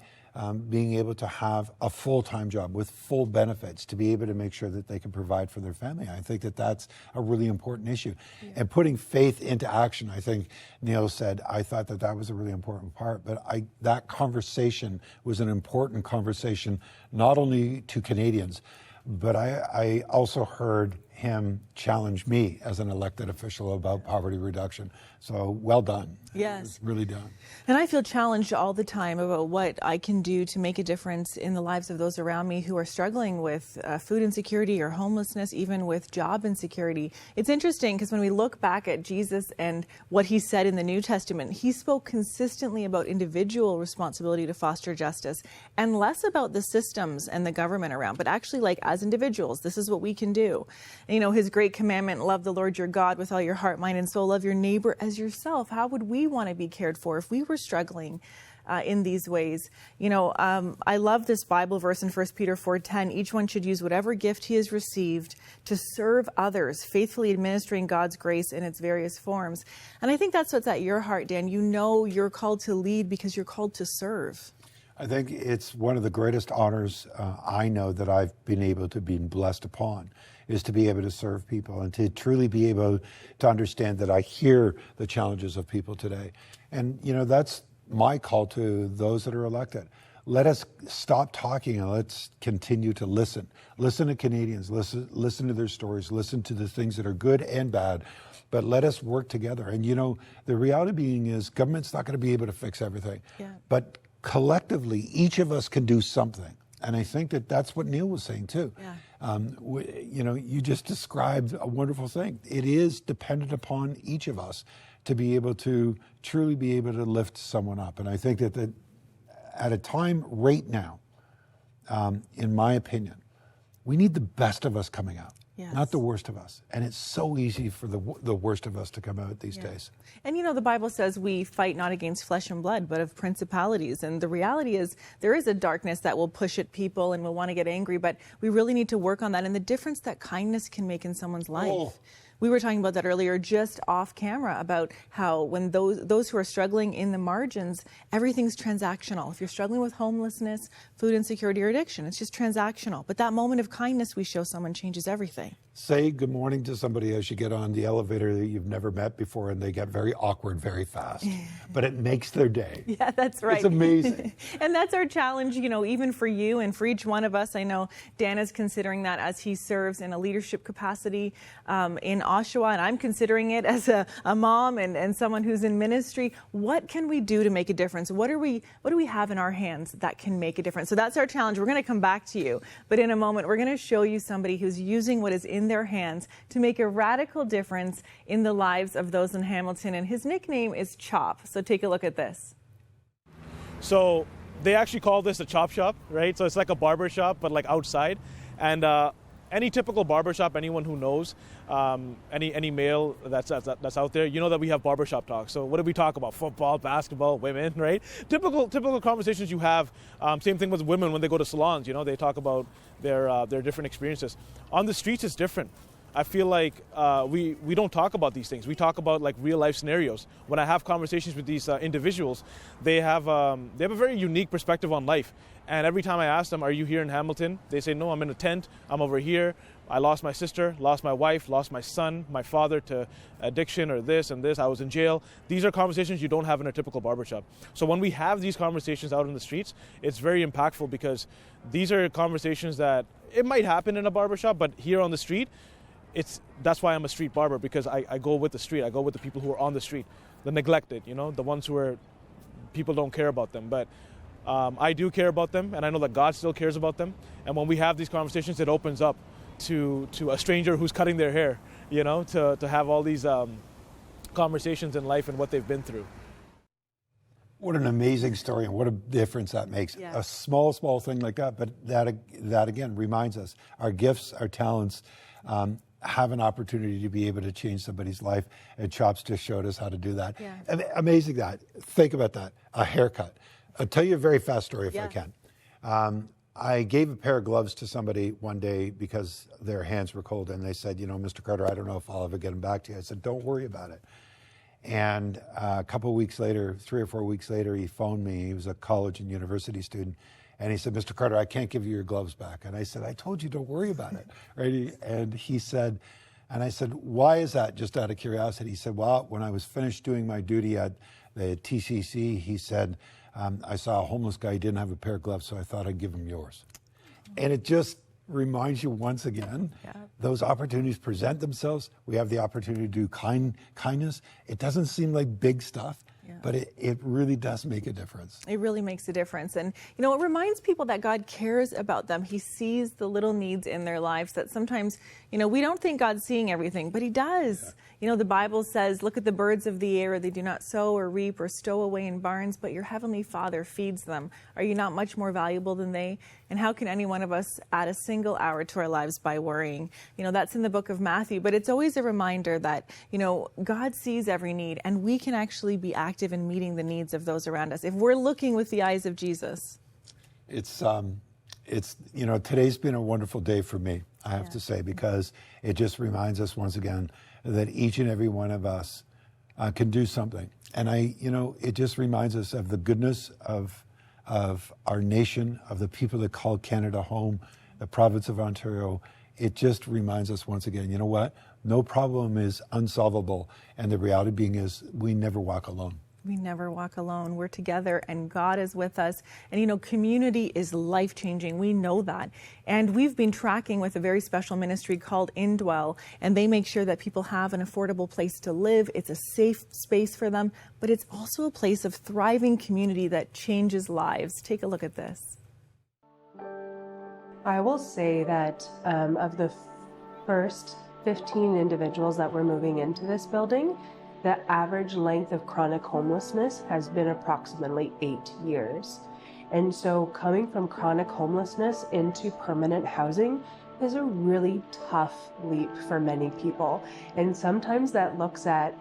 being able to have a full-time job with full benefits to be able to make sure that they can provide for their family. I think that that's a really important issue. Yeah. And putting faith into action, I think Neil said, I thought that was a really important part. But that conversation was an important conversation, not only to Canadians, but I also heard him challenge me as an elected official about poverty reduction. So well done. Yes. It was really done. And I feel challenged all the time about what I can do to make a difference in the lives of those around me who are struggling with food insecurity or homelessness, even with job insecurity. It's interesting because when we look back at Jesus and what he said in the New Testament, he spoke consistently about individual responsibility to foster justice and less about the systems and the government around, but actually like as individuals, this is what we can do. And, you know, his great commandment, love the Lord your God with all your heart, mind, and soul, love your neighbor as yourself. How would we want to be cared for if we were struggling in these ways? You know, I love this Bible verse in 1 Peter 4:10. Each one should use whatever gift he has received to serve others, faithfully administering God's grace in its various forms. And I think that's what's at your heart, Dan. You know you're called to lead because you're called to serve. I think it's one of the greatest honors I know that I've been able to be blessed upon, is to be able to serve people and to truly be able to understand that I hear the challenges of people today. And, you know, that's my call to those that are elected. Let us stop talking and let's continue to listen. Listen to Canadians, listen to their stories, listen to the things that are good and bad, but let us work together. And, you know, the reality being is government's not going to be able to fix everything. Yeah. But collectively, each of us can do something. And I think that that's what Neil was saying too. Yeah. You know, you just described a wonderful thing. It is dependent upon each of us to be able to truly be able to lift someone up. And I think that at a time right now, in my opinion, we need the best of us coming out. Yes. Not the worst of us. And it's so easy for the worst of us to come out these days. And you know, the Bible says we fight not against flesh and blood, but of principalities. And the reality is there is a darkness that will push at people and will want to get angry, but we really need to work on that and the difference that kindness can make in someone's life. Oh. We were talking about that earlier, just off camera, about how when those who are struggling in the margins, everything's transactional. If you're struggling with homelessness, food insecurity, or addiction, it's just transactional. But that moment of kindness we show someone changes everything. Say good morning to somebody as you get on the elevator that you've never met before, and they get very awkward very fast. But it makes their day. Yeah, that's right. It's amazing. And that's our challenge, you know, even for you and for each one of us. I know Dan is considering that as he serves in a leadership capacity in Oshawa, and I'm considering it as a mom and someone who's in ministry. What can we do to make a difference? What do we have in our hands that can make a difference? So that's our challenge. We're going to come back to you, but in a moment we're going to show you somebody who's using what is in their hands to make a radical difference in the lives of those in Hamilton, and his nickname is Chop. So take a look at this. So they actually call this a chop shop, right? So it's like a barber shop, but like outside. And any typical barber shop, anyone who knows, any male that's out there, you know that we have barbershop talk. So what do we talk about? Football, basketball, women, right? Typical conversations you have. Same thing with women when they go to salons. You know, they talk about their different experiences. On the streets, it's different. I feel like we don't talk about these things. We talk about like real life scenarios. When I have conversations with these individuals, they have a very unique perspective on life. And every time I ask them, "Are you here in Hamilton?" They say, "No, I'm in a tent. I'm over here. I lost my sister, lost my wife, lost my son, my father to addiction or this and this. I was in jail." These are conversations you don't have in a typical barbershop. So when we have these conversations out in the streets, it's very impactful because these are conversations that it might happen in a barbershop, but here on the street, that's why I'm a street barber, because I go with the street. I go with the people who are on the street, the neglected, you know, the ones who are, people don't care about them. But I do care about them, and I know that God still cares about them. And when we have these conversations, it opens up to a stranger who's cutting their hair, you know, to have all these conversations in life and what they've been through. What an amazing story, and what a difference that makes. Yeah. A small thing like that, but that again reminds us our gifts, our talents have an opportunity to be able to change somebody's life, and Chops just showed us how to do that. Yeah. Amazing that. Think about that, a haircut. I'll tell you a very fast story if I can. I gave a pair of gloves to somebody one day because their hands were cold, and they said, "You know, Mr. Carter, I don't know if I'll ever get them back to you." I said, "Don't worry about it." And a couple of weeks later, 3 or 4 weeks later, he phoned me. He was a college and university student. And he said, "Mr. Carter, I can't give you your gloves back." And I said, "I told you, don't worry about it." Right? And he said, and I said, "Why is that?" Just out of curiosity. He said, "Well, when I was finished doing my duty at the TCC," he said, "I saw a homeless guy, he didn't have a pair of gloves, so I thought I'd give him yours." And it just reminds you once again, those opportunities present themselves. We have the opportunity to do kindness. It doesn't seem like big stuff, but it really does make a difference. It really makes a difference. And, you know, it reminds people that God cares about them. He sees the little needs in their lives that sometimes, you know, we don't think God's seeing everything, but he does. Yeah. You know, the Bible says, look at the birds of the air. They do not sow or reap or stow away in barns, but your heavenly Father feeds them. Are you not much more valuable than they? And how can any one of us add a single hour to our lives by worrying? You know, that's in the book of Matthew, but it's always a reminder that, you know, God sees every need and we can actually be active in meeting the needs of those around us if we're looking with the eyes of Jesus. It's you know, today's been a wonderful day for me, I have to say, because it just reminds us once again that each and every one of us can do something. And you know, it just reminds us of the goodness of our nation, of the people that call Canada home, the province of Ontario. It just reminds us once again, you know what? No problem is unsolvable. And the reality being is we never walk alone. We never walk alone. We're together and God is with us. And, you know, community is life-changing. We know that. And we've been tracking with a very special ministry called Indwell, and they make sure that people have an affordable place to live. It's a safe space for them, but it's also a place of thriving community that changes lives. Take a look at this. I will say that of the first 15 individuals that were moving into this building, the average length of chronic homelessness has been approximately 8 years. And so coming from chronic homelessness into permanent housing is a really tough leap for many people. And sometimes that looks at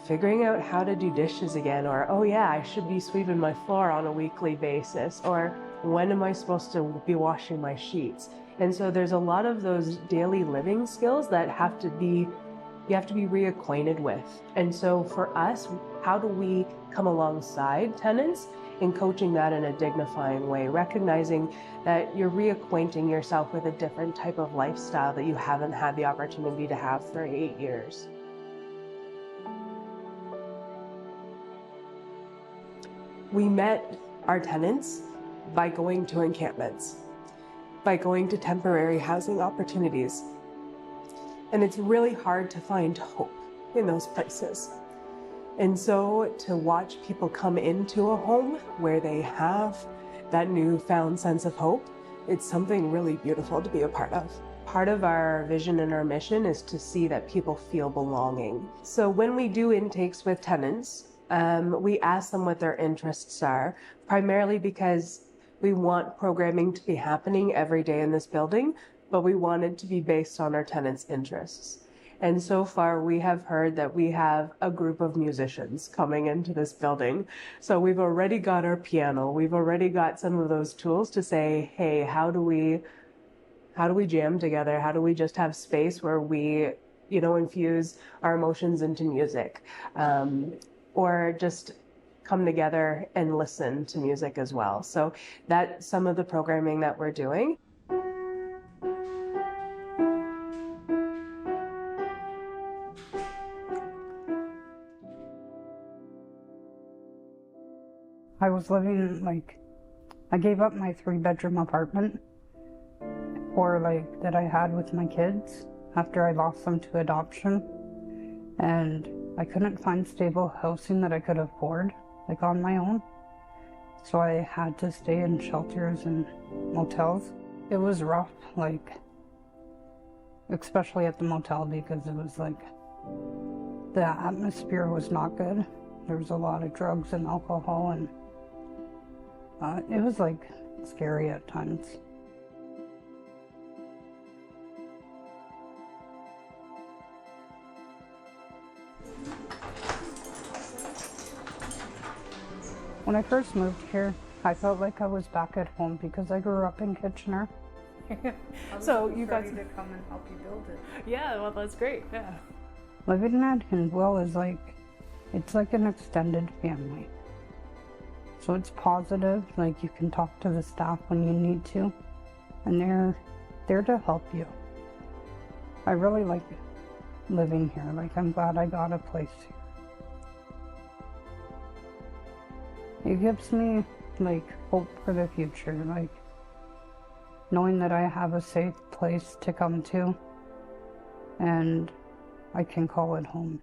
figuring out how to do dishes again, or, oh yeah, I should be sweeping my floor on a weekly basis, or when am I supposed to be washing my sheets? And so there's a lot of those daily living skills that you have to be reacquainted with. And so for us, how do we come alongside tenants in coaching that in a dignifying way, recognizing that you're reacquainting yourself with a different type of lifestyle that you haven't had the opportunity to have for 8 years. We met our tenants by going to encampments, by going to temporary housing opportunities. And it's really hard to find hope in those places. And so to watch people come into a home where they have that newfound sense of hope, it's something really beautiful to be a part of. Part of our vision and our mission is to see that people feel belonging. So when we do intakes with tenants, we ask them what their interests are, primarily because we want programming to be happening every day in this building, but we want it to be based on our tenants' interests. And so far, we have heard that we have a group of musicians coming into this building. So we've already got our piano. We've already got some of those tools to say, hey, how do we jam together? How do we just have space where we, you know, infuse our emotions into music? Or just come together and listen to music as well. So that's some of the programming that we're doing. I was living, I gave up my 3-bedroom apartment that I had with my kids after I lost them to adoption. And I couldn't find stable housing that I could afford, on my own. So I had to stay in shelters and motels. It was rough, especially at the motel, because it was the atmosphere was not good. There was a lot of drugs and alcohol, and it was scary at times. When I first moved here, I felt like I was back at home because I grew up in Kitchener. So you guys to come and help you build it. Yeah, well, that's great. Yeah. Living at Indwell is it's like an extended family. So it's positive, you can talk to the staff when you need to, and they're there to help you. I really like living here. I'm glad I got a place here. It gives me hope for the future. knowing that I have a safe place to come to and I can call it home.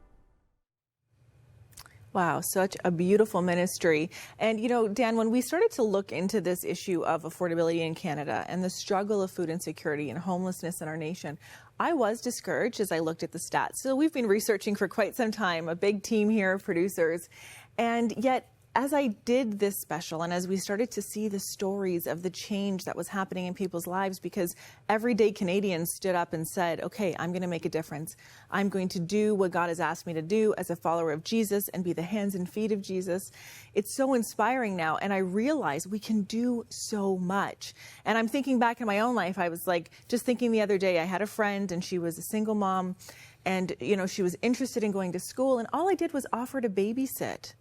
Wow, such a beautiful ministry. And, you know, Dan, when we started to look into this issue of affordability in Canada and the struggle of food insecurity and homelessness in our nation, I was discouraged as I looked at the stats. So we've been researching for quite some time, a big team here of producers. And yet, as I did this special and as we started to see the stories of the change that was happening in people's lives, because everyday Canadians stood up and said, okay, I'm going to make a difference. I'm going to do what God has asked me to do as a follower of Jesus and be the hands and feet of Jesus. It's so inspiring now. And I realize we can do so much. And I'm thinking back in my own life. I was like, just thinking the other day, I had a friend and she was a single mom and, you know, she was interested in going to school. And all I did was offer to babysit.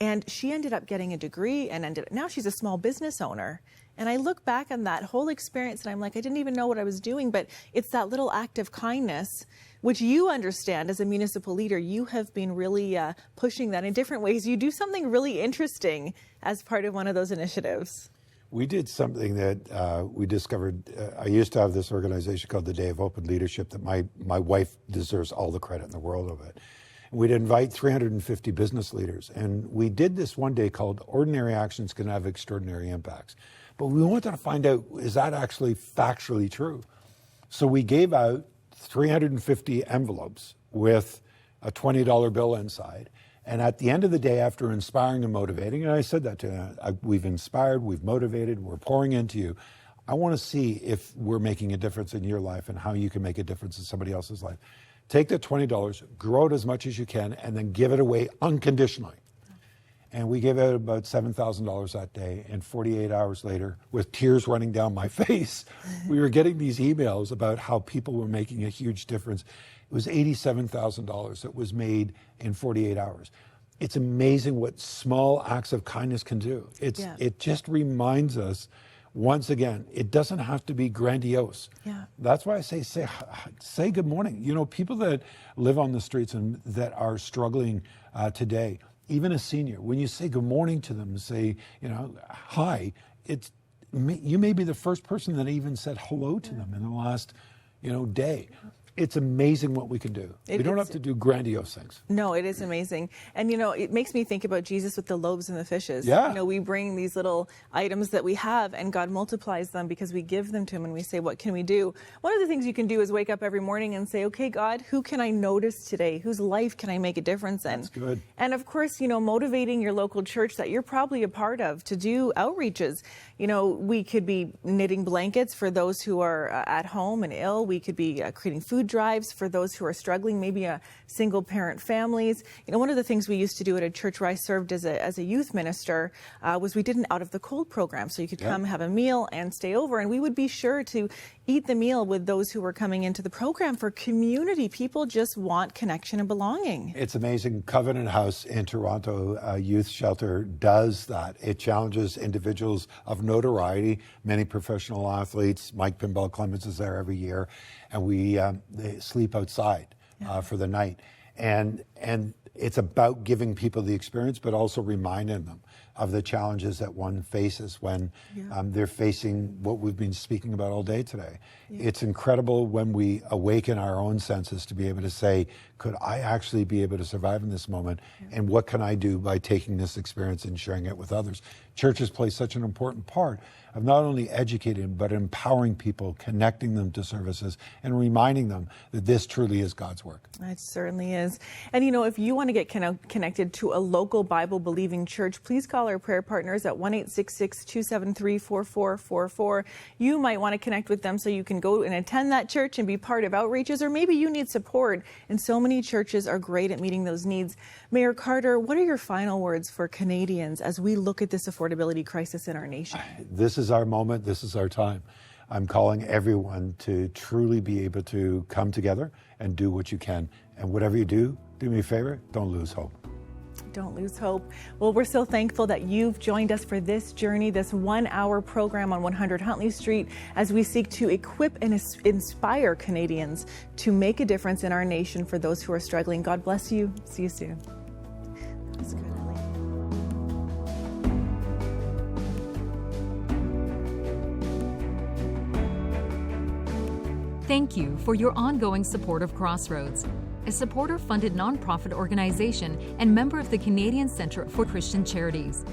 And she ended up getting a degree and now she's a small business owner. And I look back on that whole experience and I'm like, I didn't even know what I was doing, but it's that little act of kindness, which you understand as a municipal leader. You have been really pushing that in different ways. You do something really interesting as part of one of those initiatives. We did something that we discovered. I used to have this organization called the Day of Open Leadership that my wife deserves all the credit in the world of it. We'd invite 350 business leaders. And we did this one day called Ordinary Actions Can Have Extraordinary Impacts. But we wanted to find out, is that actually factually true? So we gave out 350 envelopes with a $20 bill inside. And at the end of the day, after inspiring and motivating, and I said that to them, we've inspired, we've motivated, we're pouring into you. I want to see if we're making a difference in your life and how you can make a difference in somebody else's life. Take the $20, grow it as much as you can, and then give it away unconditionally. And we gave out about $7,000 that day, and 48 hours later, with tears running down my face, we were getting these emails about how people were making a huge difference. It was $87,000 that was made in 48 hours. It's amazing what small acts of kindness can do. It just reminds us, once again, it doesn't have to be grandiose. Yeah. That's why I say good morning. You know, people that live on the streets and that are struggling today, even a senior, when you say good morning to them, say, you know, hi, you may be the first person that even said hello to them in the last, you know, day. It's amazing what we can do. We don't have to do grandiose things. No, it is amazing. And, you know, it makes me think about Jesus with the loaves and the fishes. Yeah. You know, we bring these little items that we have and God multiplies them because we give them to him and we say, what can we do? One of the things you can do is wake up every morning and say, okay, God, who can I notice today? Whose life can I make a difference in? That's good. And of course, you know, motivating your local church that you're probably a part of to do outreaches. You know, we could be knitting blankets for those who are at home and ill. We could be creating food drives for those who are struggling, maybe single parent families. You know, one of the things we used to do at a church where I served as a youth minister was we did an out of the cold program. So you could come have a meal and stay over, and we would be sure to eat the meal with those who were coming into the program for community. People just want connection and belonging. It's amazing. Covenant House in Toronto Youth Shelter does that. It challenges individuals of notoriety, many professional athletes. Mike Pinball Clemens is there every year, and they sleep outside for the night. And it's about giving people the experience, but also reminding them of the challenges that one faces when they're facing what we've been speaking about all day today. It's incredible when we awaken our own senses to be able to say, could I actually be able to survive in this moment? And what can I do by taking this experience and sharing it with others? Churches play such an important part of not only educating, but empowering people, connecting them to services, and reminding them that this truly is God's work. It certainly is. And, you know, if you want to get connected to a local Bible-believing church, please call our prayer partners at 1-866-273-4444. You might want to connect with them so you can go and attend that church and be part of outreaches, or maybe you need support. And so many churches are great at meeting those needs. Mayor Carter, what are your final words for Canadians as we look at this affordability crisis in our nation? This is our moment. This is our time. I'm calling everyone to truly be able to come together and do what you can. And whatever you do me a favor, don't lose hope. Don't lose hope. Well, we're so thankful that you've joined us for this journey, this 1-hour program on 100 Huntley Street, as we seek to equip and inspire Canadians to make a difference in our nation for those who are struggling. God bless you. See you soon. That's good. Thank you for your ongoing support of Crossroads, a supporter-funded nonprofit organization and member of the Canadian Centre for Christian Charities.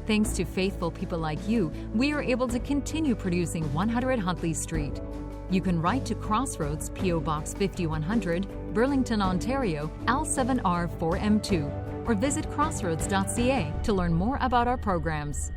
Thanks to faithful people like you, we are able to continue producing 100 Huntley Street. You can write to Crossroads, P.O. Box 5100, Burlington, Ontario, L7R4M2, or visit crossroads.ca to learn more about our programs.